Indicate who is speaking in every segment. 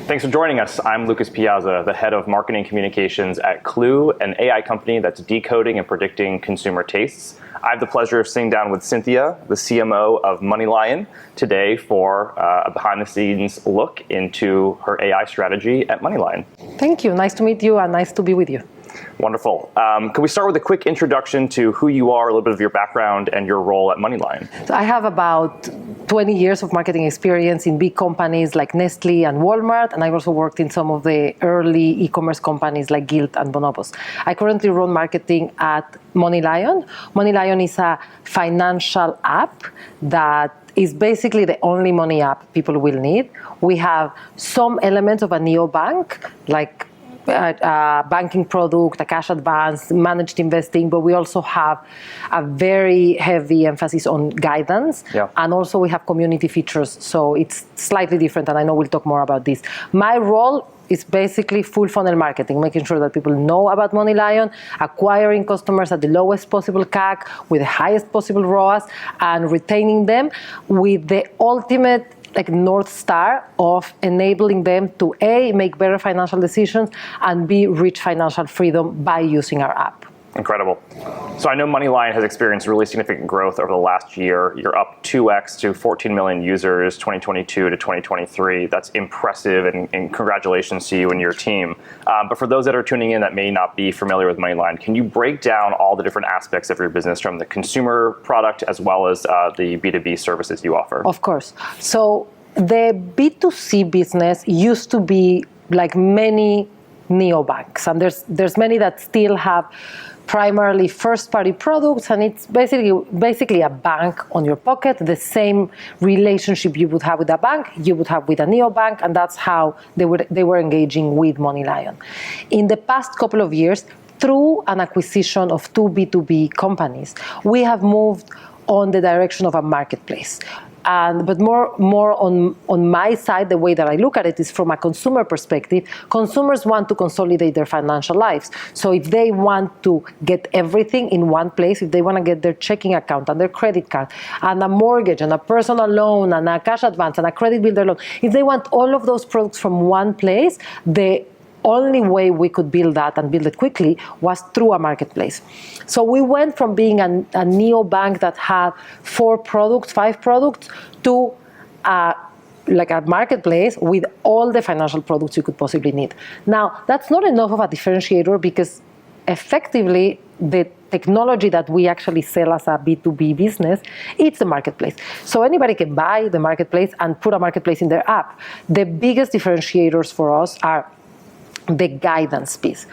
Speaker 1: Thanks for joining us. I'm Lucas Piazza, the head of marketing communications at Qloo, an AI company that's decoding and predicting consumer tastes. I have the pleasure of sitting down with Cynthia, the CMO of MoneyLion, today for a behind-the-scenes look into her AI strategy at MoneyLion.
Speaker 2: Thank you. Nice to meet you and nice to be with you.
Speaker 1: Wonderful. Can we start with a quick introduction to who you are, a little bit of your background and your role at MoneyLion?
Speaker 2: So I have about 20 years of marketing experience in big companies like Nestle and Walmart, and I've also worked in some of the early e-commerce companies like Guild and Bonobos. I currently run marketing at MoneyLion. MoneyLion is a financial app that is basically the only money app people will need. We have some elements of a neobank, like a banking product, a cash advance, managed investing, but we also have a very heavy emphasis on guidance.
Speaker 1: Yeah.
Speaker 2: And also we have community features, so it's slightly different, and I know we'll talk more about this. My role is basically full funnel marketing, making sure that people know about MoneyLion, acquiring customers at the lowest possible CAC with the highest possible ROAS, and retaining them with the ultimate North Star of enabling them to A, make better financial decisions, and B, reach financial freedom by using our app.
Speaker 1: Incredible. So I know MoneyLion has experienced really significant growth over the last year. You're up 2x to 14 million users, 2022 to 2023. That's impressive, and congratulations to you and your team. But for those that are tuning in that may not be familiar with MoneyLion, can you break down all the different aspects of your business, from the consumer product as well as the B2B services you offer?
Speaker 2: Of course. So the B2C business used to be like many neobanks, and there's many that still have primarily first-party products, and it's basically a bank on your pocket. The same relationship you would have with a bank, you would have with a neobank, and that's how they were engaging with MoneyLion. In the past couple of years, through an acquisition of two B2B companies, we have moved on the direction of a marketplace. But more on my side, the way that I look at it is from a consumer perspective. Consumers want to consolidate their financial lives. So if they want to get everything in one place, if they want to get their checking account and their credit card and a mortgage and a personal loan and a cash advance and a credit builder loan, if they want all of those products from one place, the only way we could build that and build it quickly was through a marketplace. So we went from being a neobank that had 5 products, to a marketplace with all the financial products you could possibly need. Now, that's not enough of a differentiator, because effectively the technology that we actually sell as a B2B business, it's the marketplace. So anybody can buy the marketplace and put a marketplace in their app. The biggest differentiators for us are the guidance piece.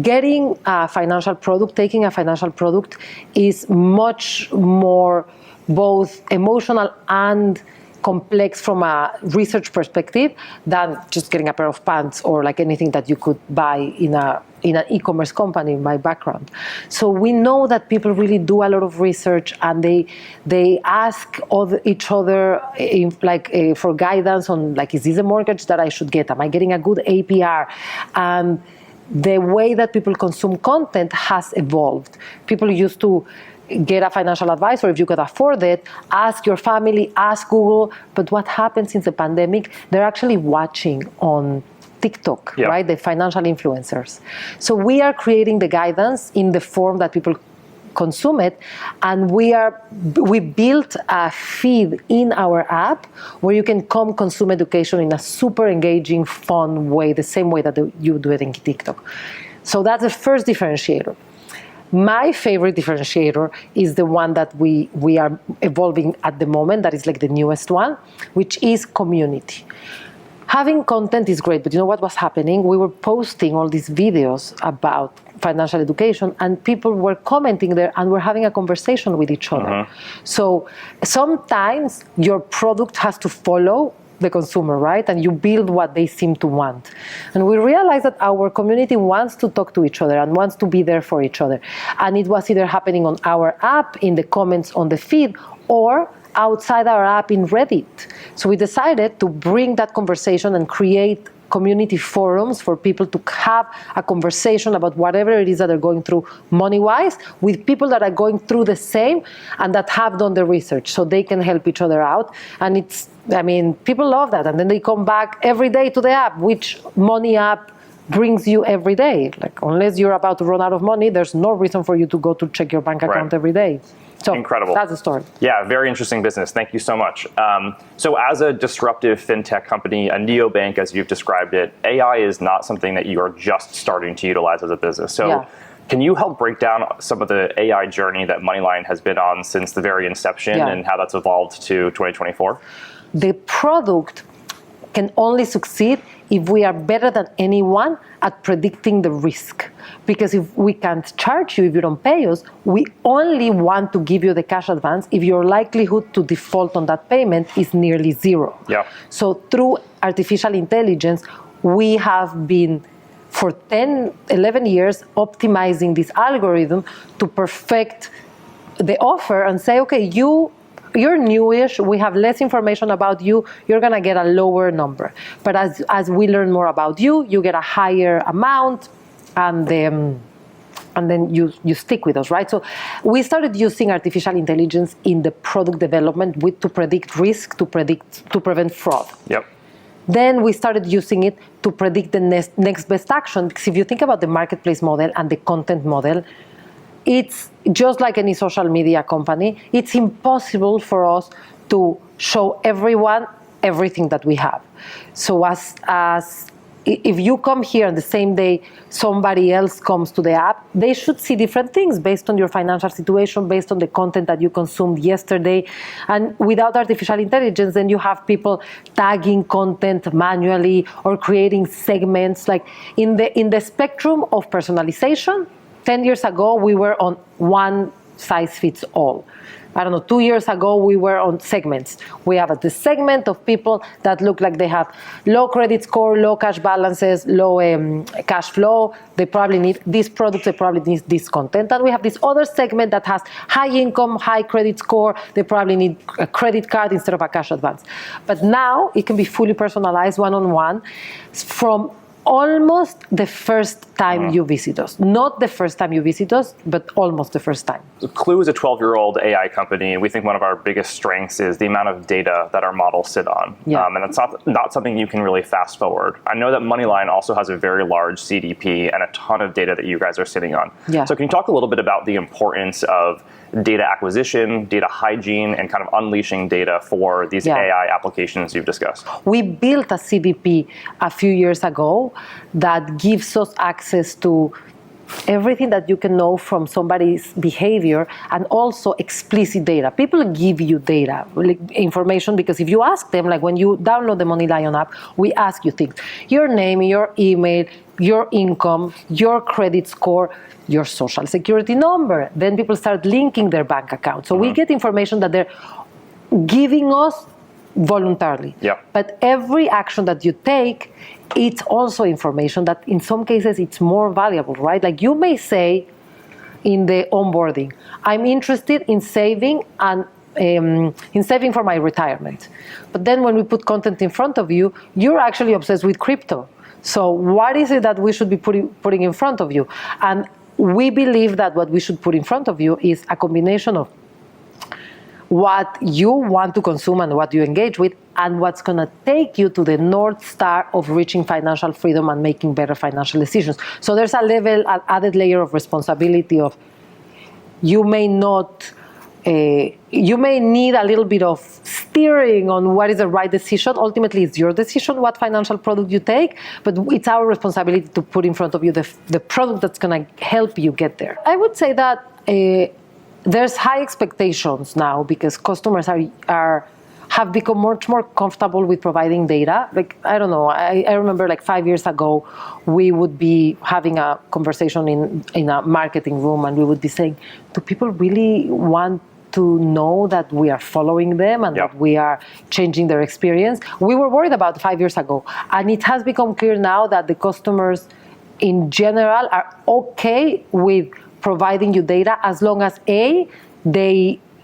Speaker 2: Getting a financial product, taking a financial product, is much more both emotional and complex from a research perspective than just getting a pair of pants or like anything that you could buy in an e-commerce company, in my background. So we know that people really do a lot of research, and they ask each other for guidance on, is this a mortgage that I should get? Am I getting a good APR? And the way that people consume content has evolved. People used to get a financial advisor if you could afford it, ask your family, ask Google. But what happened since the pandemic, they're actually watching on TikTok,
Speaker 1: yeah,
Speaker 2: right? The financial influencers. So we are creating the guidance in the form that people consume it, and we built a feed in our app where you can come consume education in a super engaging, fun way, the same way that you do it in TikTok. So that's the first differentiator. My favorite differentiator is the one that we are evolving at the moment, that is like the newest one, which is community. Having content is great, but you know what was happening? We were posting all these videos about financial education, and people were commenting there, and we're having a conversation with each other. Mm-hmm. So sometimes your product has to follow the consumer, right? And you build what they seem to want. And we realized that our community wants to talk to each other and wants to be there for each other. And it was either happening on our app, in the comments on the feed, or outside our app in Reddit. So we decided to bring that conversation and create community forums for people to have a conversation about whatever it is that they're going through money-wise with people that are going through the same and that have done the research, so they can help each other out. And people love that. And then they come back every day to the app, which money app brings you every day. Like, unless you're about to run out of money, there's no reason for you to go to check your bank account every day. So
Speaker 1: incredible.
Speaker 2: That's the story.
Speaker 1: Yeah, very interesting business. Thank you so much. So as a disruptive fintech company, a neobank as you've described it, AI is not something that you are just starting to utilize as a business. So can you help break down some of the AI journey that MoneyLion has been on since the very inception and how that's evolved to 2024?
Speaker 2: The product can only succeed if we are better than anyone at predicting the risk. Because if we can't charge you if you don't pay us, we only want to give you the cash advance if your likelihood to default on that payment is nearly zero.
Speaker 1: Yeah.
Speaker 2: So through artificial intelligence, we have been for 10, 11 years optimizing this algorithm to perfect the offer and say, okay, you're newish, we have less information about you, you're gonna get a lower number. But as we learn more about you, you get a higher amount, and then you stick with us, right? So we started using artificial intelligence in the product development to predict risk, to prevent fraud.
Speaker 1: Yep.
Speaker 2: Then we started using it to predict the next best action. Because if you think about the marketplace model and the content model, it's just like any social media company. It's impossible for us to show everyone everything that we have. So if you come here on the same day somebody else comes to the app, they should see different things based on your financial situation, based on the content that you consumed yesterday. And without artificial intelligence, then you have people tagging content manually or creating segments. Like in the spectrum of personalization, 10 years ago, we were on one size fits all. I don't know, 2 years ago, we were on segments. We have the segment of people that look like they have low credit score, low cash balances, low cash flow. They probably need these products, they probably need this content. And we have this other segment that has high income, high credit score. They probably need a credit card instead of a cash advance. But now it can be fully personalized one-on-one from almost the first time you visit us. Not the first time you visit us, but almost the first time.
Speaker 1: So Qloo is a 12-year-old AI company. We think one of our biggest strengths is the amount of data that our models sit on.
Speaker 2: Yeah.
Speaker 1: And it's not something you can really fast forward. I know that MoneyLion also has a very large CDP and a ton of data that you guys are sitting on.
Speaker 2: Yeah.
Speaker 1: So can you talk a little bit about the importance of data acquisition, data hygiene, and kind of unleashing data for these AI applications you've discussed?
Speaker 2: We built a CDP a few years ago that gives us access to everything that you can know from somebody's behavior, and also explicit data. People give you data, like information, because if you ask them, like when you download the MoneyLion app, we ask you things. Your name, your email, your income, your credit score, your social security number. Then people start linking their bank account. So we get information that they're giving us voluntarily.
Speaker 1: Yeah.
Speaker 2: But every action that you take, it's also information that in some cases it's more valuable, right? Like you may say in the onboarding, I'm interested in saving and in saving for my retirement. But then when we put content in front of you, you're actually obsessed with crypto. So what is it that we should be putting in front of you? And we believe that what we should put in front of you is a combination of what you want to consume and what you engage with, and what's going to take you to the North Star of reaching financial freedom and making better financial decisions. So there's an added layer of responsibility of you may need a little bit of steering on what is the right decision. Ultimately, it's your decision what financial product you take, but it's our responsibility to put in front of you the product that's going to help you get there. I would say that there's high expectations now because customers have become much more comfortable with providing data. Like, I don't know, I remember like 5 years ago, we would be having a conversation in a marketing room, and we would be saying, do people really want to know that we are following them and that we are changing their experience? We were worried about it 5 years ago. And it has become clear now that the customers in general are okay with providing you data as long as they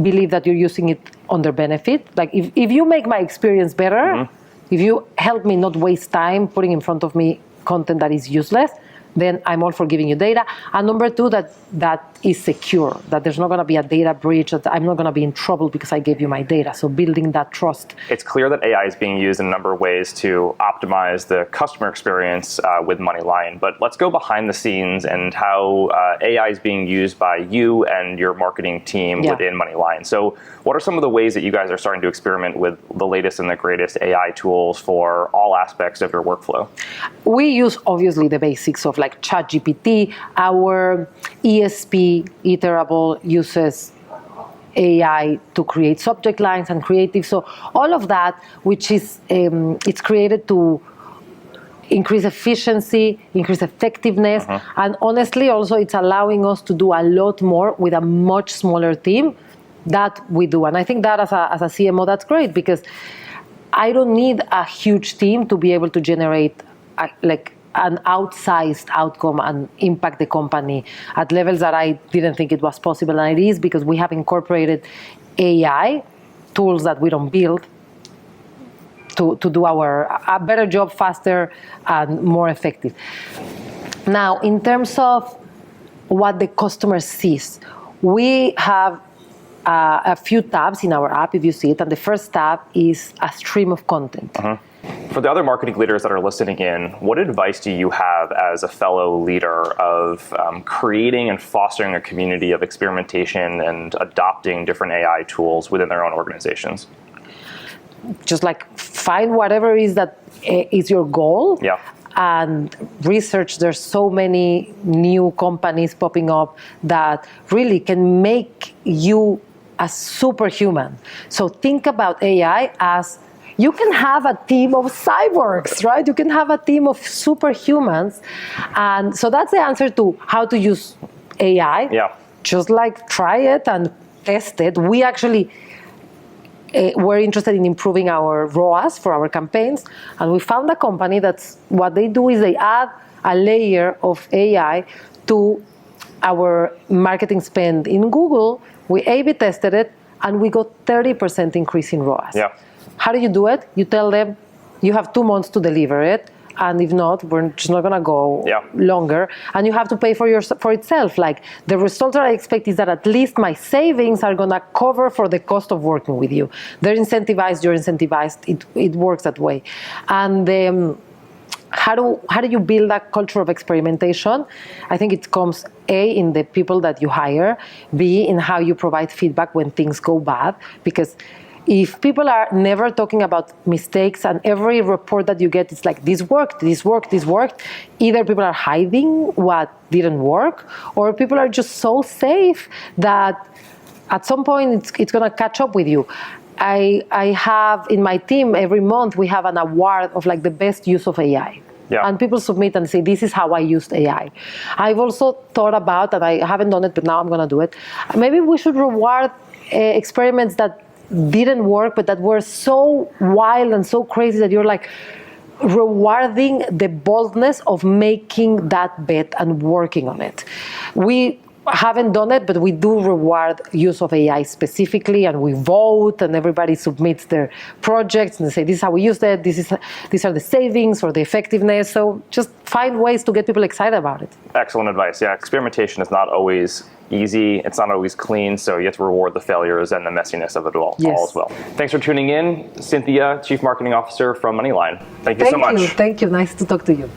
Speaker 2: believe that you're using it on their benefit. Like if you make my experience better, if you help me not waste time putting in front of me content that is useless, then I'm all for giving you data. And number two, that is secure, that there's not going to be a data breach, that I'm not going to be in trouble because I gave you my data. So building that trust.
Speaker 1: It's clear that AI is being used in a number of ways to optimize the customer experience with MoneyLion. But let's go behind the scenes and how AI is being used by you and your marketing team within MoneyLion. So what are some of the ways that you guys are starting to experiment with the latest and the greatest AI tools for all aspects of your workflow?
Speaker 2: We use, obviously, the basics of like ChatGPT. Our ESP, Iterable, uses AI to create subject lines and creative. So all of that, which is, it's created to increase efficiency, increase effectiveness, and honestly, also it's allowing us to do a lot more with a much smaller team that we do. And I think that as a CMO, that's great, because I don't need a huge team to be able to generate an outsized outcome and impact the company at levels that I didn't think it was possible. And it is because we have incorporated AI tools that we don't build to do a better job faster and more effective. Now, in terms of what the customer sees, we have a few tabs in our app, if you see it, and the first tab is a stream of content.
Speaker 1: For the other marketing leaders that are listening in, what advice do you have as a fellow leader of creating and fostering a community of experimentation and adopting different AI tools within their own organizations?
Speaker 2: Just like find whatever is that is your goal.
Speaker 1: Yeah.
Speaker 2: And research. There's so many new companies popping up that really can make you a superhuman. So think about AI as you can have a team of cyborgs, right? You can have a team of superhumans. And so that's the answer to how to use AI.
Speaker 1: Yeah.
Speaker 2: Just like try it and test it. We actually were interested in improving our ROAS for our campaigns. And we found a company that's what they do is they add a layer of AI to our marketing spend in Google. We A/B tested it and we got 30% increase in ROAS.
Speaker 1: Yeah.
Speaker 2: How do you do it? You tell them you have 2 months to deliver it, and if not, we're just not gonna go longer. And you have to pay for itself. Like the result that I expect is that at least my savings are gonna cover for the cost of working with you. They're incentivized, you're incentivized. It works that way. And how do you build that culture of experimentation? I think it comes A, in the people that you hire, B, in how you provide feedback when things go bad, because if people are never talking about mistakes and every report that you get is like, this worked, either people are hiding what didn't work, or people are just so safe that at some point it's going to catch up with you. I have in my team, every month we have an award of like the best use of AI. Yeah. And people submit and say, this is how I used AI. I've also thought about, and I haven't done it, but now I'm going to do it. Maybe we should reward experiments that didn't work, but that were so wild and so crazy that you're like rewarding the boldness of making that bet and working on it. We haven't done it, but we do reward use of AI specifically, and we vote, and everybody submits their projects, and they say, this is how we used it, these are the savings or the effectiveness. So just find ways to get people excited about it.
Speaker 1: Excellent advice. Yeah, experimentation is not always easy. It's not always clean, so you have to reward the failures and the messiness of it all as well. Thanks for tuning in. Cynthia, Chief Marketing Officer from MoneyLion. Thank you so much.
Speaker 2: Thank you. Nice to talk to you.